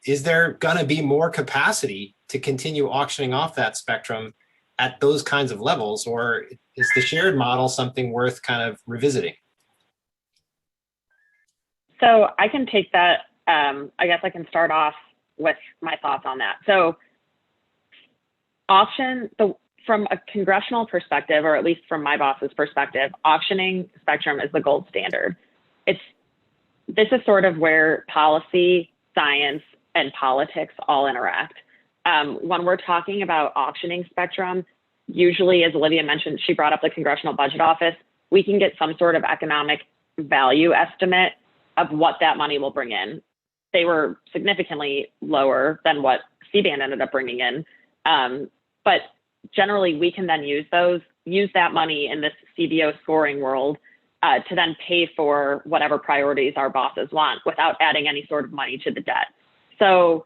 is there going to be more capacity to continue auctioning off that spectrum at those kinds of levels, or is the shared model something worth kind of revisiting? So I can take that. I guess I can start off with my thoughts on that. So from a congressional perspective, or at least from my boss's perspective, auctioning spectrum is the gold standard. This is sort of where policy, science, and politics all interact. When we're talking about auctioning spectrum, usually, as Olivia mentioned, she brought up the Congressional Budget Office, we can get some sort of economic value estimate of what that money will bring in. They were significantly lower than what C-band ended up bringing in. But generally, we can then use that money in this CBO scoring world to then pay for whatever priorities our bosses want without adding any sort of money to the debt. So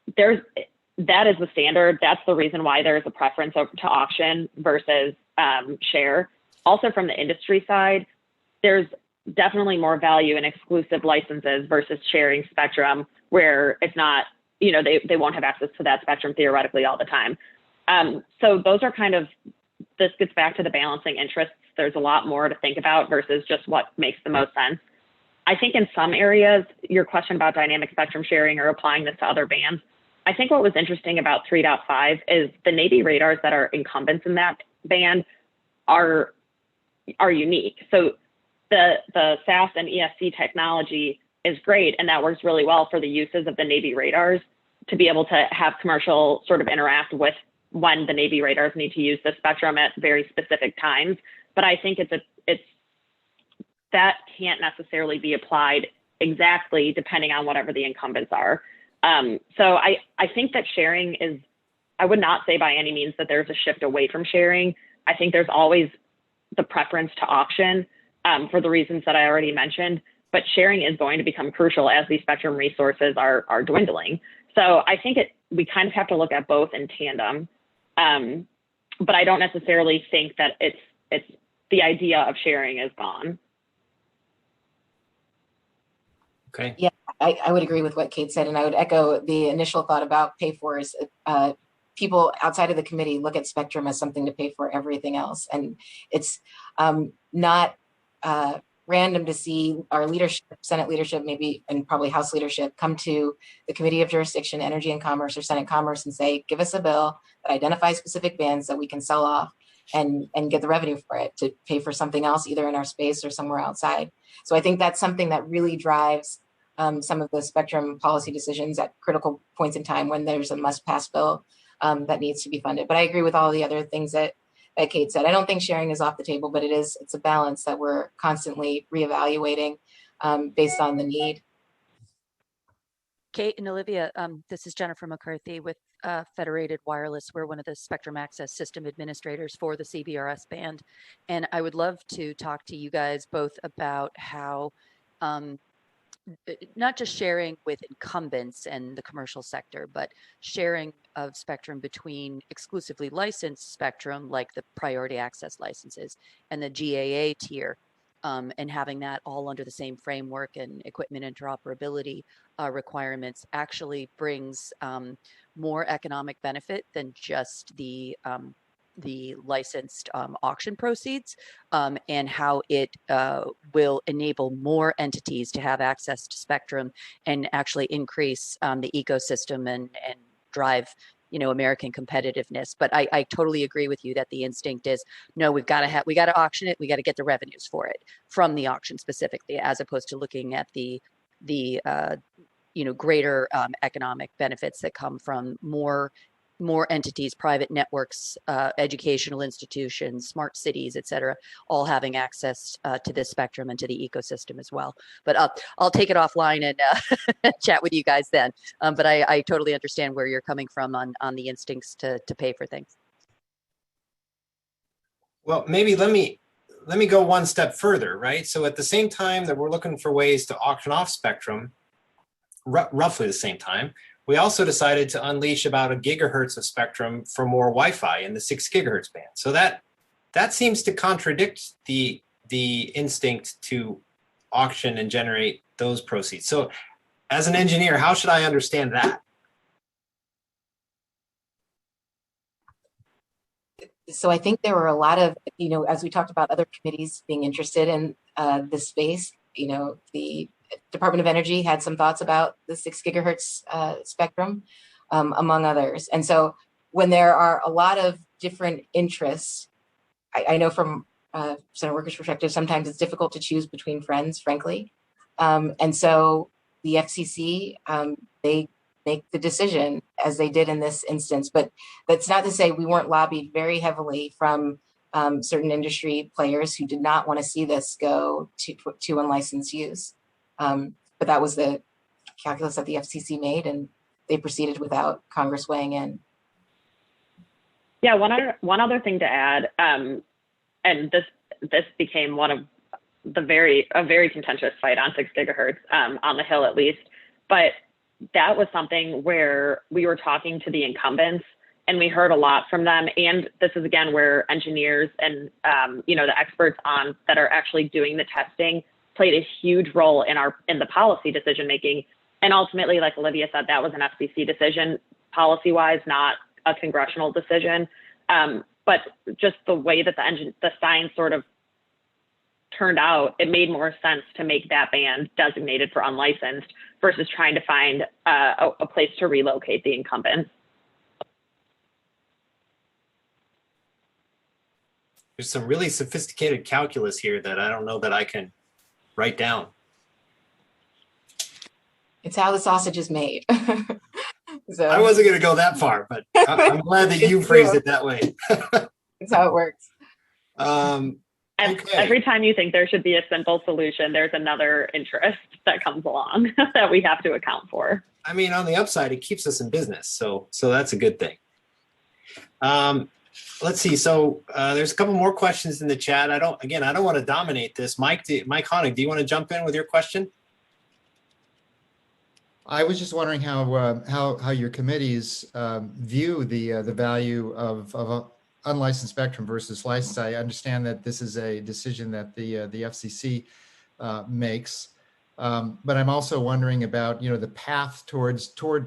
that is the standard. That's the reason why there's a preference to auction versus share. Also from the industry side, there's definitely more value in exclusive licenses versus sharing spectrum where it's not, they won't have access to that spectrum theoretically all the time. So those are this gets back to the balancing interests. There's a lot more to think about versus just what makes the most sense. I think in some areas, your question about dynamic spectrum sharing or applying this to other bands, I think what was interesting about 3.5 is the Navy radars that are incumbents in that band are unique. So the SAS and ESC technology is great, and that works really well for the uses of the Navy radars to be able to have commercial sort of interact with when the Navy radars need to use the spectrum at very specific times. But I think that can't necessarily be applied exactly depending on whatever the incumbents are. So I think that sharing is, I would not say by any means that there's a shift away from sharing. I think there's always the preference to auction for the reasons that I already mentioned, but sharing is going to become crucial as these spectrum resources are dwindling. So I think we kind of have to look at both in tandem. But I don't necessarily think that it's the idea of sharing is gone. Okay. Yeah, I would agree with what Kate said, and I would echo the initial thought about pay for is people outside of the committee look at spectrum as something to pay for everything else. And it's not random to see our leadership, Senate leadership, maybe, and probably House leadership come to the Committee of Jurisdiction, Energy and Commerce, or Senate Commerce and say, give us a bill that identifies specific bands that we can sell off and get the revenue for it to pay for something else, either in our space or somewhere outside. So I think that's something that really drives some of the spectrum policy decisions at critical points in time when there's a must-pass bill that needs to be funded. But I agree with all the other things that Kate said. I don't think sharing is off the table, but it's a balance that we're constantly reevaluating based on the need. Kate and Olivia, this is Jennifer McCarthy with Federated Wireless. We're one of the Spectrum Access System administrators for the CBRS band. And I would love to talk to you guys both about how not just sharing with incumbents and the commercial sector, but sharing of spectrum between exclusively licensed spectrum, like the priority access licenses and the GAA tier, and having that all under the same framework and equipment interoperability requirements actually brings more economic benefit than just the licensed auction proceeds, and how it will enable more entities to have access to spectrum and actually increase the ecosystem and drive American competitiveness. But I totally agree with you that the instinct is, no, we got to auction it. We got to get the revenues for it from the auction specifically, as opposed to looking at the greater economic benefits that come from more entities, private networks, educational institutions, smart cities, et cetera, all having access to this spectrum and to the ecosystem as well. But I'll take it offline and chat with you guys then. But I totally understand where you're coming from on the instincts to pay for things. Well, maybe let me go one step further, right? So at the same time that we're looking for ways to auction off spectrum, roughly the same time, we also decided to unleash about 1 gigahertz of spectrum for more Wi-Fi in the 6 gigahertz band. So that seems to contradict the instinct to auction and generate those proceeds. So as an engineer, how should I understand that? So I think there were a lot of, as we talked about other committees being interested in this space, the Department of Energy had some thoughts about the 6 gigahertz spectrum, among others. And so when there are a lot of different interests, I know from center workers' perspective, sometimes it's difficult to choose between friends, frankly. And so the FCC, they make the decision as they did in this instance, but that's not to say we weren't lobbied very heavily from certain industry players who did not want to see this go to unlicensed use. But that was the calculus that the FCC made, and they proceeded without Congress weighing in. Yeah, one other thing to add, and this became one of a very contentious fight on 6 gigahertz on the Hill, at least, but that was something where we were talking to the incumbents and we heard a lot from them. And this is again where engineers and the experts on that are actually doing the testing played a huge role in the policy decision making. And ultimately, like Olivia said, that was an FCC decision policy wise, not a congressional decision. But just the way that the science sort of turned out, it made more sense to make that band designated for unlicensed versus trying to find a place to relocate the incumbents. There's some really sophisticated calculus here that I don't know that I can write down. It's how the sausage is made. So I wasn't going to go that far, but I'm glad that you phrased it that way. it's how it works. Okay. Every time you think there should be a simple solution, there's another interest that comes along that we have to account for. I mean, on the upside, it keeps us in business, so that's a good thing. Let's see. So there's a couple more questions in the chat. I don't want to dominate this. Mike Honig, do you want to jump in with your question? I was just wondering how your committees view the value of unlicensed spectrum versus licensed. I understand that this is a decision that the FCC makes, but I'm also wondering about the path toward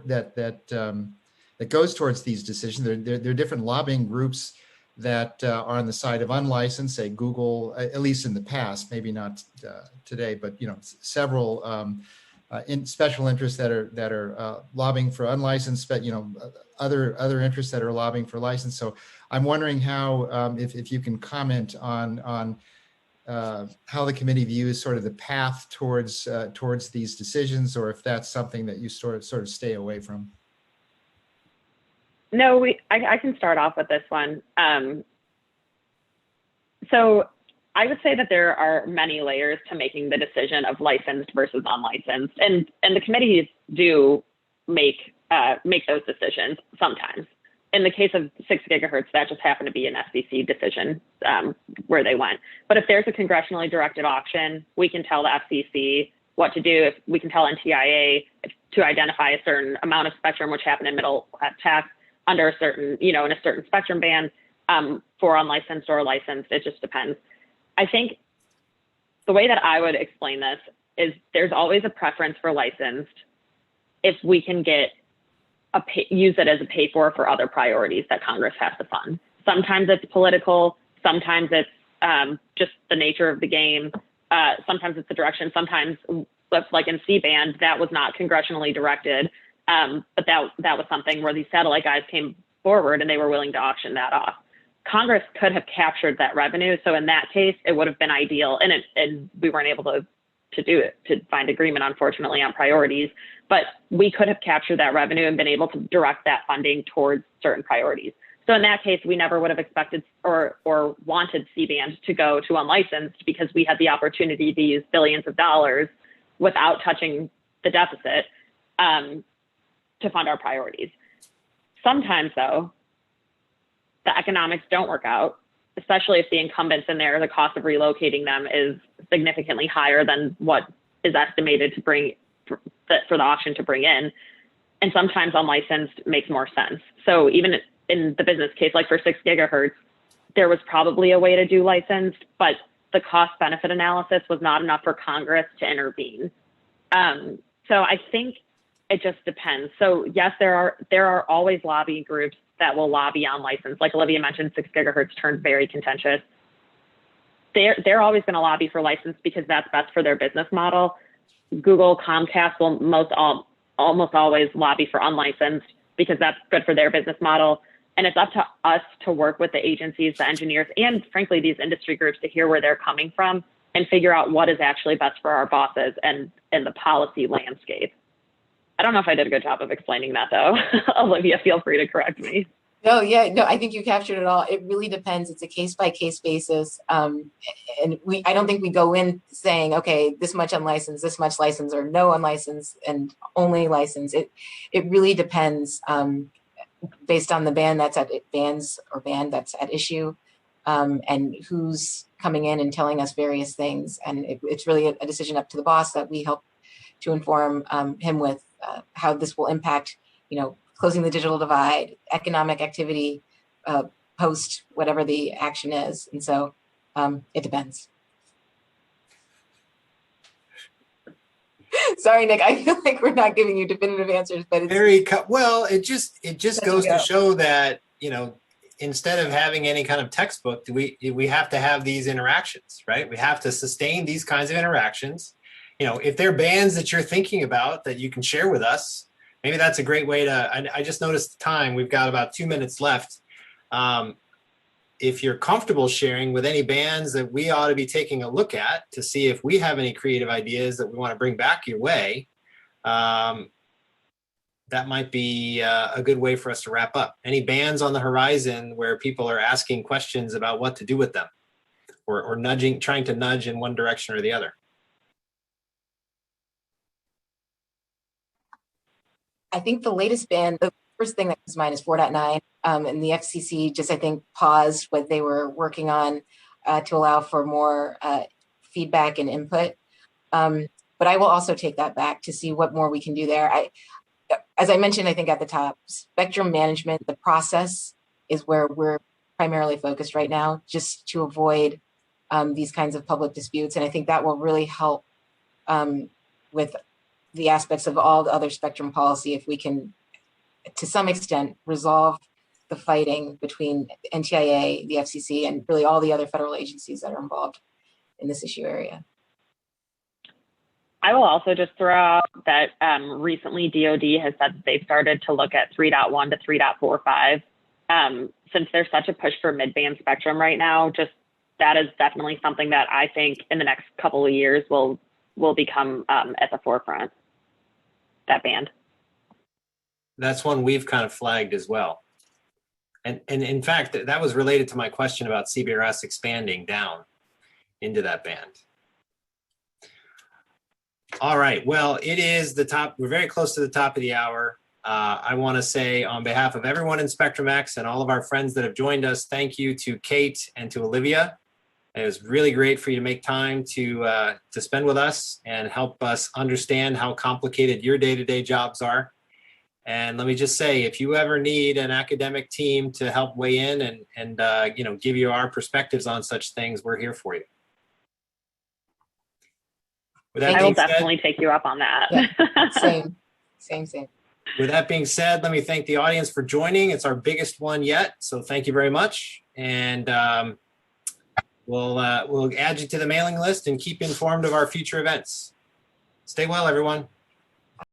that goes towards these decisions. There are different lobbying groups that are on the side of unlicensed, say Google, at least in the past, maybe not today, but several in special interests that are lobbying for unlicensed, but other interests that are lobbying for license. So I'm wondering how, if you can comment on how the committee views sort of the path towards these decisions, or if that's something that you sort of stay away from. No, I can start off with this one. So I would say that there are many layers to making the decision of licensed versus unlicensed, and the committees do make those decisions sometimes. In the case of 6 gigahertz, that just happened to be an FCC decision where they went. But if there's a congressionally directed auction, we can tell the FCC what to do. If we can tell NTIA to identify a certain amount of spectrum, which happened in middle tax under a certain, in a certain spectrum band for unlicensed or licensed. It just depends. I think the way that I would explain this is there's always a preference for licensed if we can use it as a pay for other priorities that Congress has to fund. Sometimes it's political, sometimes it's just the nature of the game, sometimes it's the direction, sometimes like in C-band, that was not congressionally directed, but that was something where these satellite guys came forward and they were willing to auction that off. Congress could have captured that revenue. So in that case, it would have been ideal. And we weren't able to do it, to find agreement, unfortunately, on priorities. But we could have captured that revenue and been able to direct that funding towards certain priorities. So in that case, we never would have expected or wanted C-band to go to unlicensed, because we had the opportunity to use billions of dollars without touching the deficit to fund our priorities. Sometimes, though, the economics don't work out, especially if the incumbents in there, the cost of relocating them is significantly higher than what is estimated to bring for the auction to bring in. And sometimes unlicensed makes more sense. So even in the business case, like for 6 gigahertz, there was probably a way to do licensed, but the cost benefit analysis was not enough for Congress to intervene. So I think it just depends. So yes, there are always lobbying groups that will lobby on license. Like Olivia mentioned, 6 gigahertz turned very contentious. They're always going to lobby for license because that's best for their business model. Google, Comcast will almost always lobby for unlicensed because that's good for their business model. And it's up to us to work with the agencies, the engineers, and frankly, these industry groups to hear where they're coming from and figure out what is actually best for our bosses and the policy landscape. I don't know if I did a good job of explaining that though. Olivia, feel free to correct me. No, yeah, no, I think you captured it all. It really depends. It's a case by case basis. And I don't think we go in saying, okay, this much unlicensed, this much licensed, or no unlicensed and only licensed. It really depends based on the band that's at issue, and who's coming in and telling us various things. And it's really a decision up to the boss that we help to inform him with how this will impact, closing the digital divide, economic activity, post whatever the action is. And so it depends. Sorry, Nick, I feel like we're not giving you definitive answers, but it's well, it just goes to show that, instead of having any kind of textbook, we have to have these interactions, right? We have to sustain these kinds of interactions. If there are bands that you're thinking about that you can share with us, maybe that's a great way to, I just noticed the time, we've got about 2 minutes left. If you're comfortable sharing with any bands that we ought to be taking a look at to see if we have any creative ideas that we want to bring back your way, that might be a good way for us to wrap up. Any bands on the horizon where people are asking questions about what to do with them, or trying to nudge in one direction or the other? I think the latest ban, the first thing that comes to mind is 4.9. And the FCC just, I think, paused what they were working on to allow for more feedback and input. But I will also take that back to see what more we can do there. As I mentioned, I think at the top, spectrum management, the process is where we're primarily focused right now, just to avoid these kinds of public disputes. And I think that will really help with the aspects of all the other spectrum policy if we can, to some extent, resolve the fighting between NTIA, the FCC, and really all the other federal agencies that are involved in this issue area. I will also just throw out that recently DoD has said that they've started to look at 3.1 to 3.45. Since there's such a push for mid-band spectrum right now, just that is definitely something that I think in the next couple of years will become at the forefront, that band. That's one we've kind of flagged as well. And in fact, that was related to my question about CBRS expanding down into that band. All right, well, it is the top, we're very close to the top of the hour. I want to say on behalf of everyone in Spectrum X and all of our friends that have joined us, thank you to Kate and to Olivia. It was really great for you to make time to spend with us and help us understand how complicated your day-to-day jobs are. And let me just say, if you ever need an academic team to help weigh in and give you our perspectives on such things, we're here for you. I will definitely take you up on that. Yeah, same. With that being said, let me thank the audience for joining. It's our biggest one yet, so thank you very much. And we'll add you to the mailing list and keep informed of our future events. Stay well, everyone.